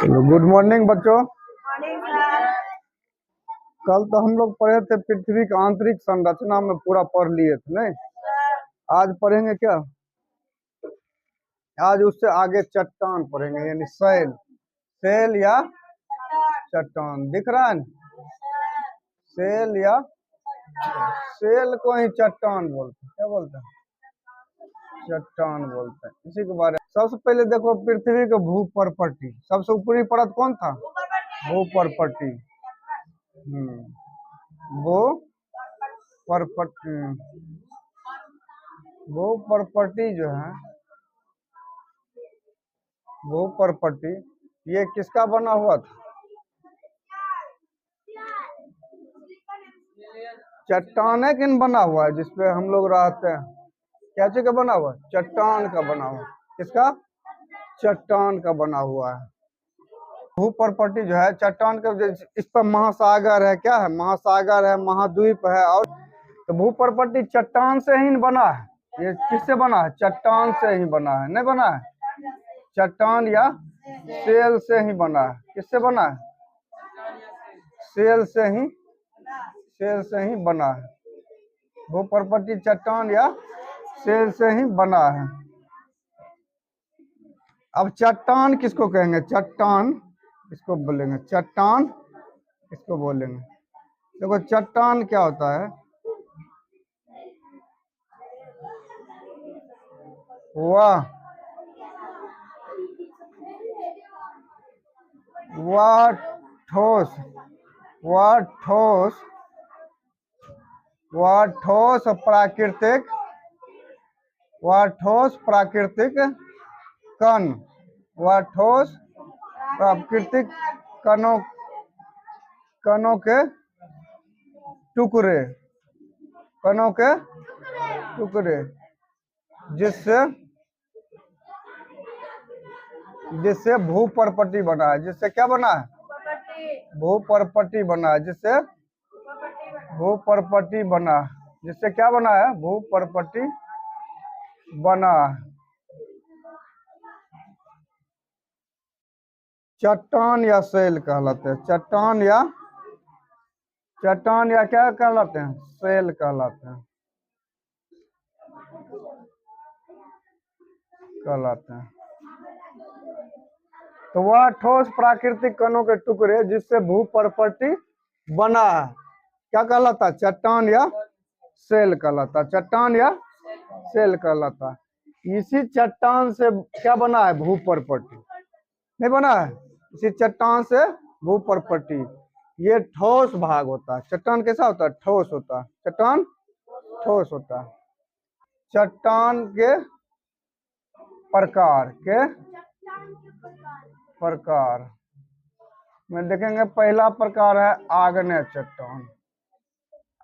Good morning बच्चों। Morning sir. कल तो हम लोग पढ़े थे पृथ्वी की आंतरिक संरचना में पूरा पढ़ लिए थे नहीं। आज पढ़ेंगे क्या? आज उससे आगे चट्टान पढ़ेंगे, यानी सेल। सेल या चट्टान दिख रहा है ना? सेल या सेल को ही चट्टान बोलते हैं। क्या बोलते हैं? चट्टान बोलते हैं। इसी के बारे में सबसे पहले देखो, पृथ्वी के भू परपट्टी, सबसे ऊपरी परत कौन था? भू परपट्टी। वो परपट्टी, वो परपट्टी जो है, वो परपट्टी ये किसका बना हुआ था? चट्टान किन बना हुआ है जिसपे हम लोग रहते हैं? क्या चीज का बना हुआ है? चट्टान का बना हुआ। किसका? चट्टान का बना हुआ है। भू परपट्टी जो है चट्टान का, इस पर महासागर है। क्या है? महासागर है, महाद्वीप है। और तो भू परपट्टी चट्टान से ही बना है। ये किससे बना है? चट्टान से ही बना है। नहीं बना है? चट्टान या सेल से ही बना है। किससे बना है? सेल से ही, सेल से ही बना है। भू परपट्टी चट्टान या सेल से ही बना है। अब चट्टान किसको कहेंगे? चट्टान इसको बोलेंगे, चट्टान इसको बोलेंगे। देखो चट्टान क्या होता है? वह ठोस, वह ठोस, वह ठोस प्राकृतिक, वह ठोस प्राकृतिक कण, वह ठोस प्राकृतिक कणों, कणों के टुकड़े, कणों के टुकड़े, जिससे जिससे भू परपट्टी बना है। जिससे क्या बना है? भू परपट्टी बना है। जिससे भू परपट्टी बना, जिससे क्या बना है? भू परपट्टी बना। चट्टान या सेल कहलाते हैं। चट्टान या क्या कहलाते हैं? सेल कहलाते हैं, कहलाते हैं। तो वह ठोस प्राकृतिक कणों के टुकड़े जिससे भू परपट्टी बना है, क्या कहलाता है? चट्टान या सेल कहलाता। चट्टान या सेल कहलाता। इसी चट्टान से क्या बना है? भू परपट्टी। नहीं बना है? इसी चट्टान से भू परपट्टी। ये ठोस भाग होता है। चट्टान कैसा होता है? ठोस होता है। चट्टान ठोस होता है। चट्टान के प्रकार के प्रकार में देखेंगे, पहला प्रकार है आग्नेय चट्टान।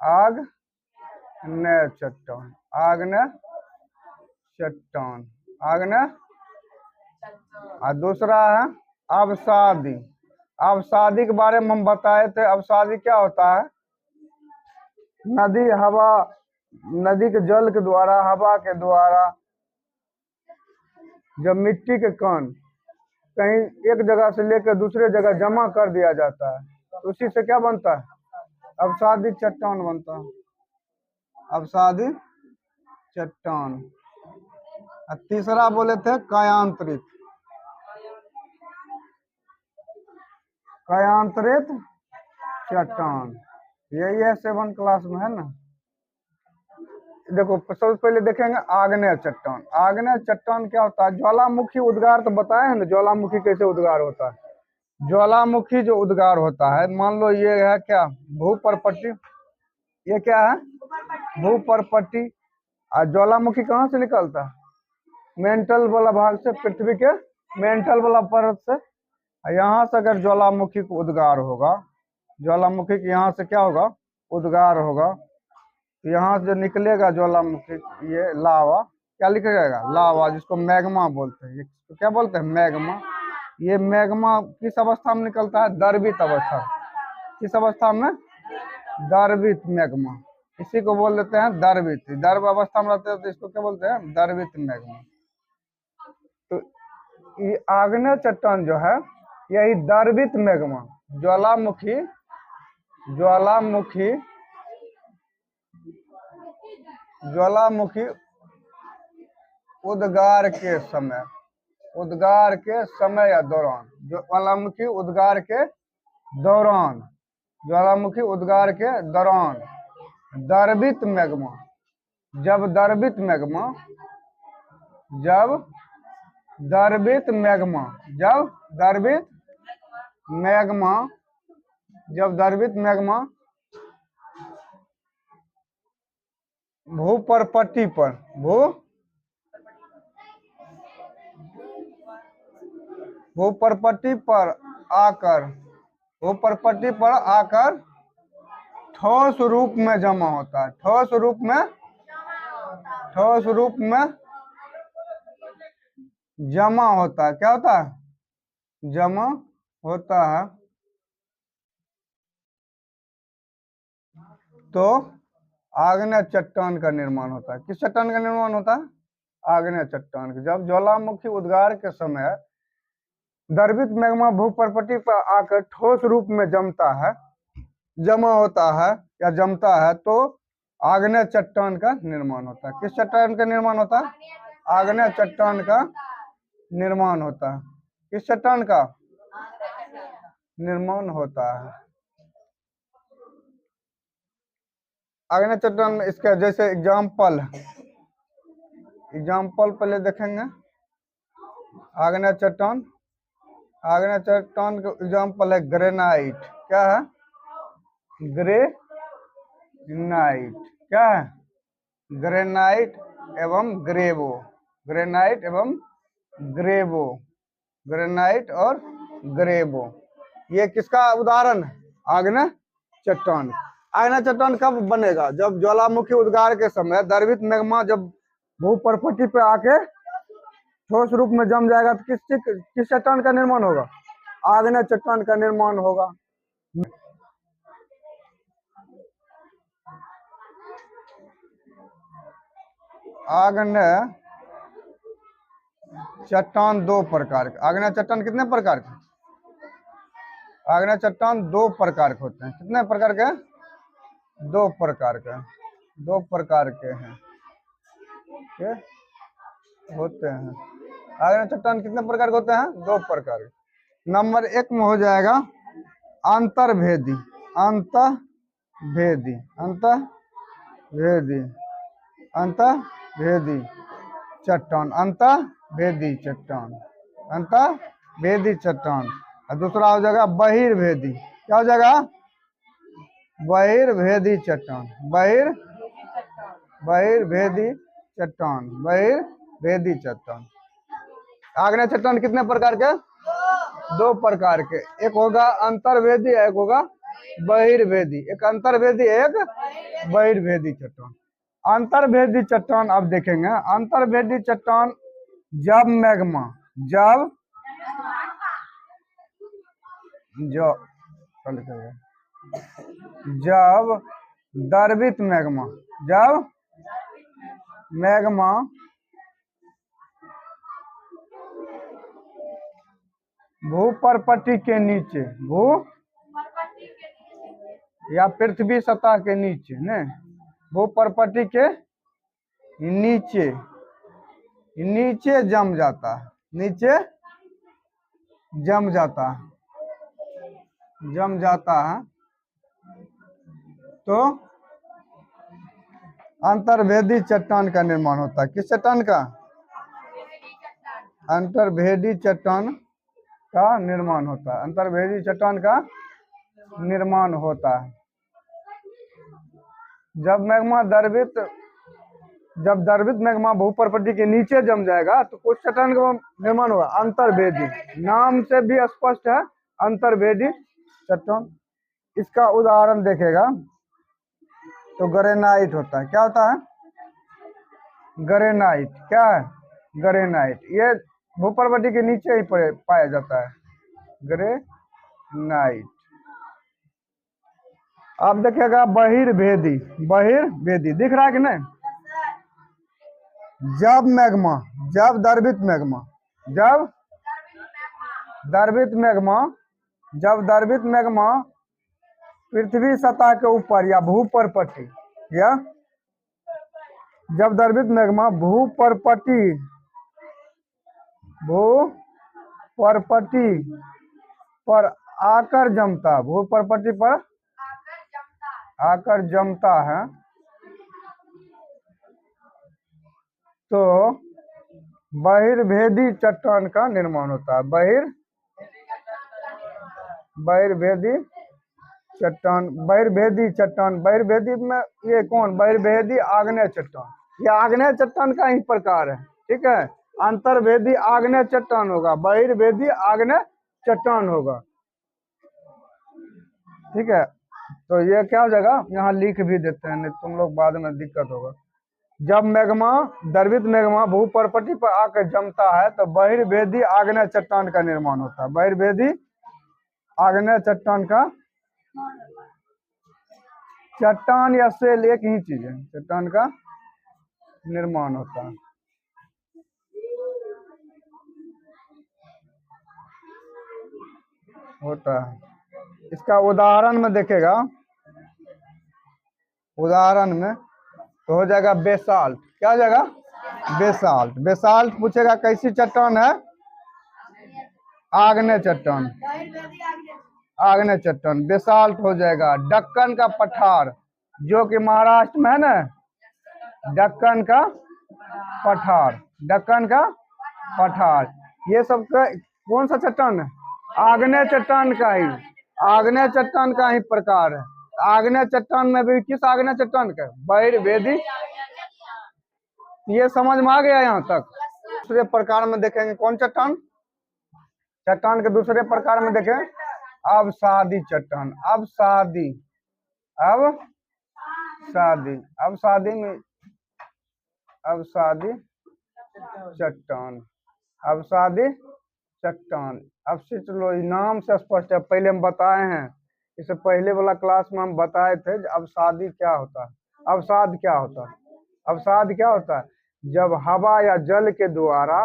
आग्नेय चट्टान, आग्नेय चट्टान, आग्नेय। और दूसरा है अवसादी। अवसादी के बारे में हम बताए थे। अवसादी क्या होता है? नदी, हवा, नदी के जल के द्वारा, हवा के द्वारा जब मिट्टी के कण कहीं एक जगह से लेकर दूसरे जगह जमा कर दिया जाता है, तो उसी से क्या बनता है? अवसादी चट्टान बनता है। अवसादी चट्टान। और तीसरा बोले थे कायांतरित, कायांतरित चट्टान। यही है 7 क्लास में, है ना। देखो सबसे पहले देखेंगे आग्नेय चट्टान। आग्नेय चट्टान क्या होता है? ज्वालामुखी उद्गार तो बताए हैं ना, ज्वालामुखी कैसे उद्गार होता है। ज्वालामुखी जो उद्गार होता है, मान लो ये है क्या? भू परपट्टी। ये क्या है? भू परपट्टी। और ज्वालामुखी कहाँ से निकलता है? मेंटल वाला भाग से, पृथ्वी के मेंटल वाला परत से। यहाँ से अगर ज्वालामुखी को उद्गार होगा, ज्वालामुखी के यहाँ से क्या होगा? उद्गार होगा। तो यहाँ से जो निकलेगा ज्वालामुखी, ये लावा, क्या लिखा जाएगा? लावा, जिसको मैग्मा बोलते हैं। तो क्या बोलते हैं? मैग्मा। ये मैग्मा किस अवस्था में निकलता है? द्रवित अवस्था। किस अवस्था में? द्रवित मैग्मा। इसी को बोल देते हैं द्रवित। द्रव अवस्था में रहते हैं तो इसको क्या बोलते हैं? द्रवित मैग्मा। तो ये आग्नेय चट्टान जो है, यही द्रवित मैग्मा, ज्वालामुखी ज्वालामुखी ज्वालामुखी उद्गार के समय, उद्गार के समय या दौरान, ज्वालामुखी उद्गार के दौरान, ज्वालामुखी उद्गार के दौरान द्रवित मैग्मा, जब द्रवित मैग्मा, जब द्रवित मैग्मा, जब द्रवित मैग्मा, जब द्रवित मैग्मा भूपरपट्टी पर भूपरपट्टी पर आकर ठोस रूप में जमा होता है, ठोस रूप में जमा होता है। क्या होता है? जमा होता है। तो आग्नेय चट्टान का निर्माण होता है। किस चट्टान का निर्माण होता है? आग्नेय चट्टान का। जब ज्वालामुखी उद्गार के समय द्रवित मैग्मा भूपरपट्टी पर आकर ठोस रूप में जमता है, जमा होता है या जमता है, तो आग्नेय चट्टान का निर्माण होता है। किस चट्टान का निर्माण होता है? आग्नेय चट्टान का निर्माण होता है। किस चट्टान का निर्माण होता है? आग्नेय चट्टान में इसका जैसे एग्जाम्पल पहले देखेंगे। आग्नेय चट्टान का एग्जाम्पल है ग्रेनाइट। क्या है? ग्रेनाइट। क्या है? ग्रेनाइट एवं ग्रेवो, ग्रेनाइट एवं ग्रेवो, ग्रेनाइट और ग्रेवो, ये किसका उदाहरण है? आग्नेय चट्टान। आग्नेय चट्टान कब बनेगा? जब ज्वालामुखी उद्गार के समय द्रवित मैग्मा जब भूपरपट्टी पे आके ठोस रूप में जम जाएगा, तो किस चट्टान का निर्माण होगा? आग्नेय चट्टान का निर्माण होगा। आग्नेय चट्टान दो प्रकार के। आग्नेय चट्टान कितने प्रकार के? आग्नेय चट्टान दो प्रकार के होते हैं। कितने प्रकार के? दो प्रकार के हैं। के होते हैं। आग्नेय चट्टान कितने प्रकार के होते हैं? दो प्रकार के। नंबर 1 में हो जाएगा अंतर्भेदी, अंतर्भेदी चट्टान, अंतर्भेदी चट्टान। और दूसरा हो जाएगा बहिर्भेदी। क्या हो जाएगा? बहिर्भेदी चट्टान, बहिर्भेदी चट्टान। आग्नेय चट्टान कितने प्रकार के? दो प्रकार के। एक होगा अंतर्भेदी, एक होगा बहिर्भेदी। एक अंतर्भेदी, एक बहिर्भेदी चट्टान। अंतर्भेदी चट्टान अब देखेंगे। अंतर्भेदी चट्टान जब मैग्मा, जब द्रवित मैग्मा, जब मैग्मा भूपरपट्टी के नीचे, या पृथ्वी सतह के नीचे, नहीं, भूपरपट्टी के नीचे जम जाता है, नीचे जम जाता है, तो अंतर्भेदी चट्टान का निर्माण होता है। किस चट्टान का? अंतर्भेदी चट्टान का निर्माण होता है। अंतर्भेदी चट्टान का निर्माण होता है। जब द्रवित मैग्मा भूपरपट्टी के नीचे जम जाएगा, तो कुछ चट्टान का निर्माण होगा अंतर्भेदी। नाम से भी स्पष्ट है, अंतर्भेदी चट्टान। इसका उदाहरण देखेगा तो ग्रेनाइट होता है। क्या होता है? ग्रेनाइट। क्या है? ग्रेनाइट। ये भूपरपट्टी के नीचे ही पाया जाता है, ग्रेनाइट। आप देखिएगा बहिर्भेदी दिख रहा है कि नहीं? जब द्रवित मैग्मा द्रवित मैग्मा, जब द्रवित मैग्मा पृथ्वी सतह के ऊपर या भूपर्पटी या जब द्रवित मैग्मा भूपर्पटी पर आकर जमता, भूपर्पटी पर आकर जमता है तो बहिर्भेदी चट्टान का निर्माण होता है। बहिर्भेदी चट्टान, बहिर्भेदी में ये कौन? बहिर्भेदी आग्नेय चट्टान, ये आग्नेय चट्टान का ही प्रकार है, ठीक है। अंतर्भेदी आग्नेय चट्टान होगा, बहिर्भेदी आग्नेय चट्टान होगा, ठीक है। तो ये क्या हो जाएगा, यहाँ लिख भी देते हैं, नहीं तुम लोग बाद में दिक्कत होगा। जब मैग्मा, द्रवित मैग्मा भूपर्पटी पर आकर जमता है तो बहिर्भेदी आग्नेय चट्टान का निर्माण होता है। बहिर्भेदी आग्नेय चट्टान का, चट्टान या सेल एक ही चीज है, चट्टान का निर्माण होता है। इसका उदाहरण में देखेगा, उदाहरण में तो हो जाएगा बेसाल्ट। क्या हो जाएगा? बेसाल्ट। बेसाल्ट पूछेगा कैसी चट्टान है? आग्नेय चट्टान, आग्नेय चट्टान बेसाल्ट हो जाएगा। दक्कन का पठार जो कि महाराष्ट्र में है ना, दक्कन का पठार, दक्कन का पठार, ये सब का कौन सा चट्टान है? आग्नेय चट्टान का ही, आग्नेय चट्टान का ही प्रकार है। आग्नेय चट्टान में भी किस आग्नेय चट्टान का? बहिर्भेदी। ये समझ में आ गया यहाँ तक? दूसरे प्रकार में देखेंगे कौन चट्टान? चट्टान के दूसरे प्रकार में देखें अवसादी चट्टान। अवसादी, अवसादी, अवसादी में अवसादी चट्टान, अवसादी चट्टान। अवशिष्ट लोही नाम से स्पष्ट है, पहले हम बताए हैं, इससे पहले वाला क्लास में हम बताए थे अवसादी क्या होता है। अवसाद क्या होता है? अवसाद क्या होता है? जब हवा या जल के द्वारा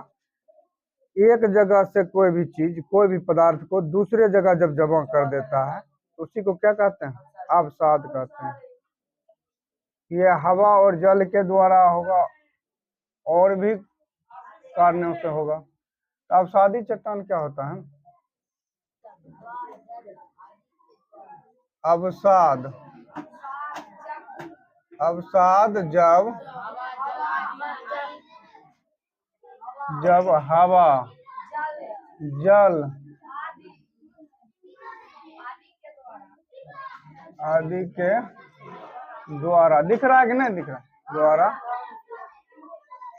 एक जगह से कोई भी चीज, कोई भी पदार्थ को दूसरे जगह जब जमा कर देता है तो उसी को क्या कहते हैं? अवसाद कहते हैं। ये हवा और जल के द्वारा होगा, और भी कारणों से होगा। तो अवसादी चट्टान क्या होता है? अवसाद, अवसाद जब हवा, जल आदि के द्वारा, दिख रहा है कि नहीं दिख रहा? द्वारा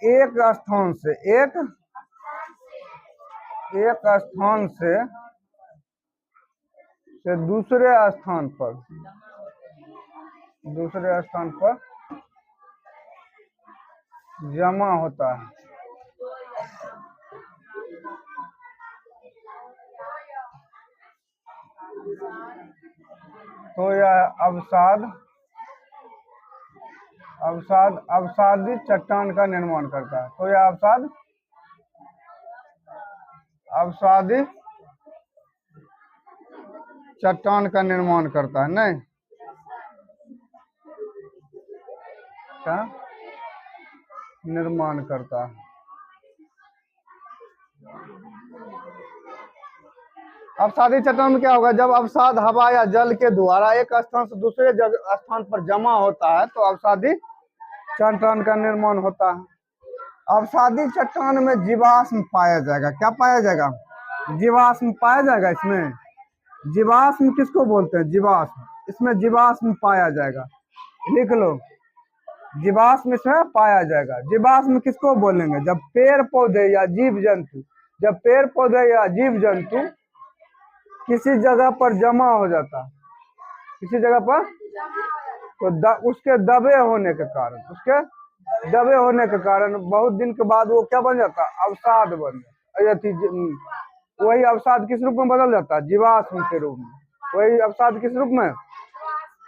एक स्थान से, एक स्थान से दूसरे स्थान पर, दूसरे स्थान पर जमा होता है। तो यह अवसाद, अवसाद अवसादी चट्टान का निर्माण करता है। तो यह अवसाद अवसादी चट्टान का निर्माण करता है। नहीं क्या निर्माण करता है? अवसादी चट्टान में क्या होगा? जब अवसाद हवा या जल के द्वारा एक स्थान से दूसरे स्थान पर जमा होता है तो अवसादी चट्टान का निर्माण होता है। अवसादी चट्टान में जीवाश्म पाया जाएगा। क्या पाया जाएगा? जीवाश्म पाया जाएगा। इसमें जीवाश्म किसको बोलते हैं? जीवाश्म, इसमें जीवाश्म पाया जाएगा। लिख लो, जीवाश्म इसमें पाया जाएगा। जीवाश्म किसको बोलेंगे? जब पेड़ पौधे या जीव जंतु, जब पेड़ पौधे या जीव जंतु किसी जगह पर जमा हो जाता, किसी जगह पर, तो उसके दबे होने के कारण, उसके दबे होने के कारण बहुत दिन के बाद वो क्या बन जाता? अवसाद बन जाता। वही अवसाद किस रूप में बदल जाता? जीवाश्म के रूप में। वही अवसाद किस रूप में?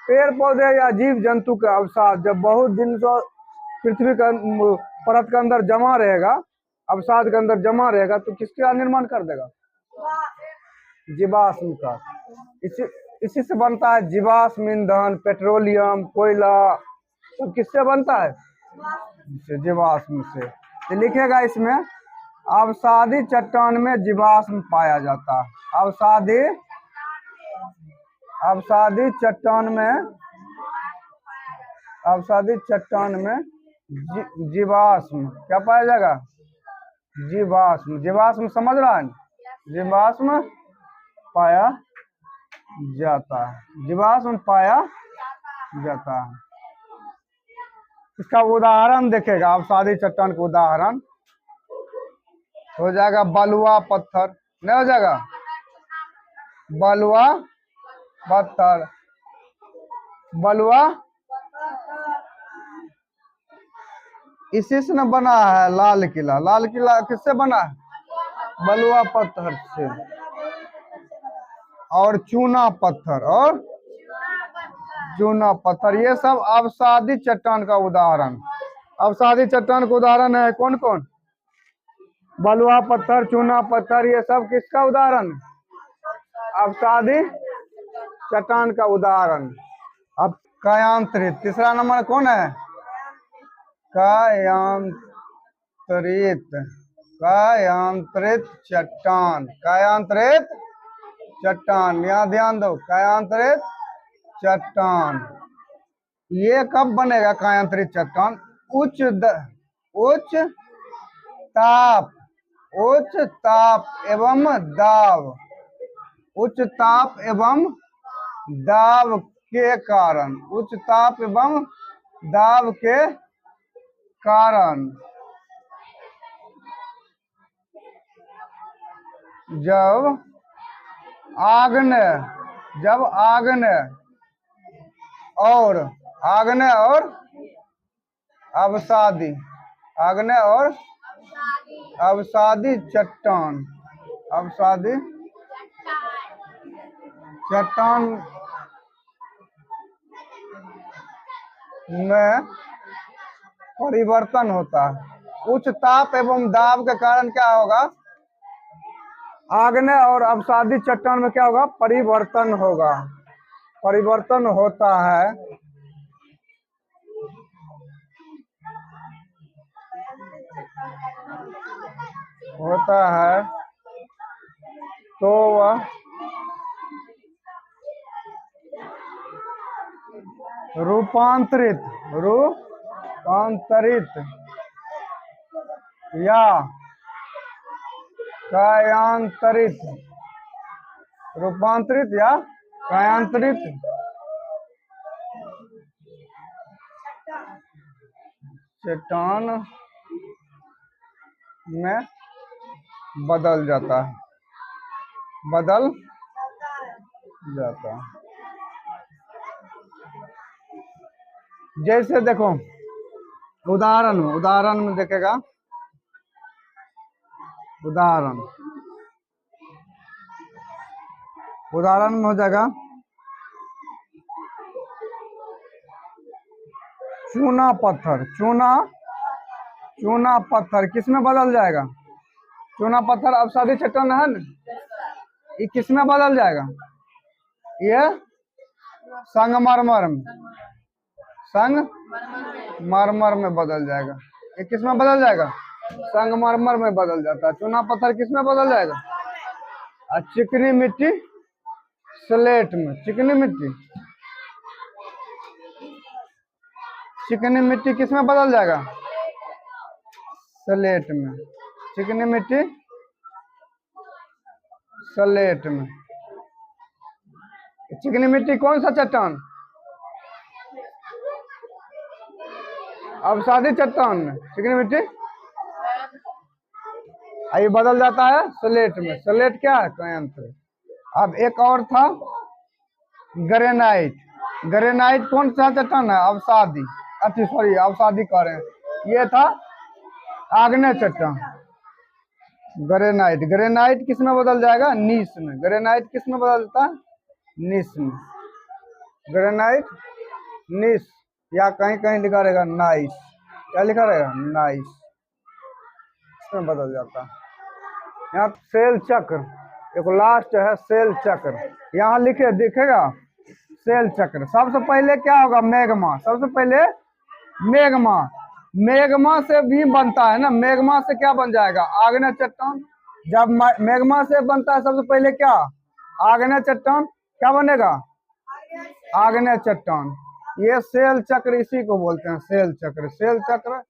पेड़ पौधे या जीव जंतु का अवसाद जब बहुत दिन से पृथ्वी का परत के अंदर जमा रहेगा, अवसाद के अंदर जमा रहेगा, तो किसका निर्माण कर देगा? जीवाश्म का। इसी इसी से बनता है जीवाश्म ईंधन, पेट्रोलियम, कोयला, सब किससे बनता है? जीवाश्म से। तो लिखेगा इसमें अवसादी चट्टान में जीवाश्म पाया जाता है। अवसादी चट्टान में जीवाश्म क्या पाया जाएगा? जीवाश्म समझ रहा है? जीवाश्म पाया जाता है, जीवाश्म पाया जाता है। इसका उदाहरण देखेगा, अवसादी चट्टान का उदाहरण हो जाएगा बलुआ पत्थर, नहीं हो जाएगा? बलुआ पत्थर, बलुआ इसी से न बना है लाल किला। लाल किला किससे बना है? बलुआ पत्थर से। और चूना पत्थर, ये सब अवसादी चट्टान का उदाहरण। अवसादी चट्टान का उदाहरण है कौन कौन? बलुआ पत्थर, चूना पत्थर, ये सब किसका उदाहरण? अवसादी चट्टान का उदाहरण। अब कायांतरित, तीसरा नंबर कौन है? कायांतरित चट्टान। यहाँ ध्यान दो, कायांतरित चट्टान। ये कब बनेगा कायांतरित चट्टान? उच्च ताप एवं दाब, उच्च ताप एवं दाब के कारण, उच्च ताप एवं दाब के कारण जब आग्नेय और अवसादी चट्टान में परिवर्तन होता है। उच्च ताप एवं दाब के कारण क्या होगा? आग्नेय और अवसादी चट्टान में क्या होगा? परिवर्तन होगा, परिवर्तन होता है। तो वह रूपांतरित या कायांतरित चट्टान में बदल जाता है। जैसे देखो उदाहरण में देखेगा, उदाहरण में हो जाएगा चूना पत्थर किस में बदल जाएगा? चूना पत्थर अवसादी चट्टान है ना, ये किस में बदल जाएगा? ये संगमरमर में बदल जाएगा। ये किस में बदल जाएगा? संगमरमर में बदल जाता है। चूना पत्थर किस में बदल जाएगा? और चिकनी मिट्टी स्लेट में। चिकनी मिट्टी किस में बदल जाएगा? स्लेट में। चिकनी मिट्टी स्लेट में। चिकनी मिट्टी कौन सा चट्टान? अवसादी चट्टान में चिकनी मिट्टी, ये बदल जाता है स्लेट में। स्लेट क्या है? कायांतरित। अब एक और था ग्रेनाइट कौन सा चट्टान है? अवसादी कह रहे हैं। ये था आग्नेय चट्टान। ग्रेनाइट किस में बदल जाएगा? नीस में। ग्रेनाइट किस में बदलता है? नीस में। ग्रेनाइट नीस, या कहीं कहीं लिखा रहेगा नाइस। क्या लिखा रहेगा? नाइस। इसमें बदल जाता है। यहाँ सेल चक्र एक लास्ट है सेल चक्र, यहाँ लिखे दिखेगा सेल चक्र। सबसे पहले क्या होगा, मैग्मा। सबसे पहले मैग्मा, मैग्मा से भी बनता है ना, मैग्मा से क्या बन जाएगा, आग्नेय चट्टान। जब मैग्मा से बनता है सबसे पहले क्या, आग्नेय चट्टान, क्या बनेगा, आग्नेय चट्टान। ये सेल चक्र इसी को बोलते हैं, सेल चक्र। सेल चक्र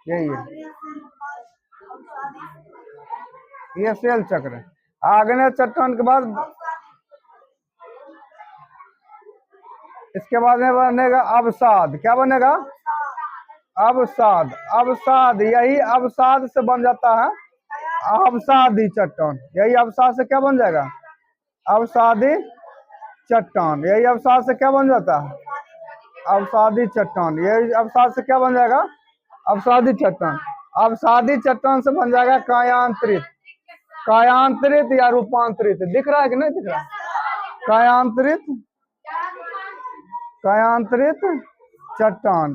यही है, ये सेल चक्र। आग्नेय चट्टान के बाद इसके बाद में बनेगा अवसाद। क्या बनेगा, अवसाद। अवसाद, यही अवसाद से बन जाता है अवसादी चट्टान। यही अवसाद से क्या बन जाएगा, अवसादी चट्टान। यही अवसाद से क्या बन जाता है, अवसादी चट्टान। यही अवसाद से क्या बन जाएगा, अवसादी चट्टान। अवसादी चट्टान से बन जाएगा कायांतरित, कायांतरित या रूपांतरित। दिख रहा है कि नहीं दिख रहा, कायांतरित, कायांतरित चट्टान,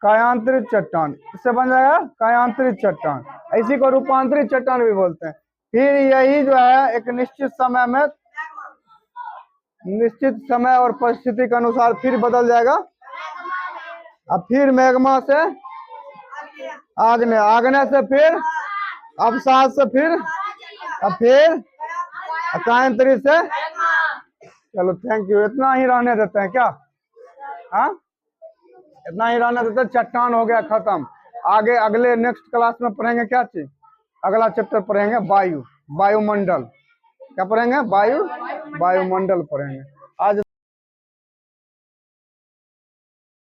कायांतरित चट्टान। इससे बन जाएगा कायांतरित चट्टान। इसी को रूपांतरित चट्टान भी बोलते हैं। फिर यही जो है एक निश्चित समय में, निश्चित समय और परिस्थिति के अनुसार फिर बदल जाएगा। अब फिर मैग्मा से आग्नेय, आग्नेय से फिर अवसाद से फिर कायांतरित से। चलो थैंक यू, इतना ही रहने देते हैं क्या, हाँ इतना ही रहने देते हैं। चट्टान हो गया खत्म। आगे अगले नेक्स्ट क्लास में पढ़ेंगे क्या चीज, अगला चैप्टर पढ़ेंगे वायु, वायुमंडल। क्या पढ़ेंगे, वायु, वायुमंडल पढ़ेंगे। आज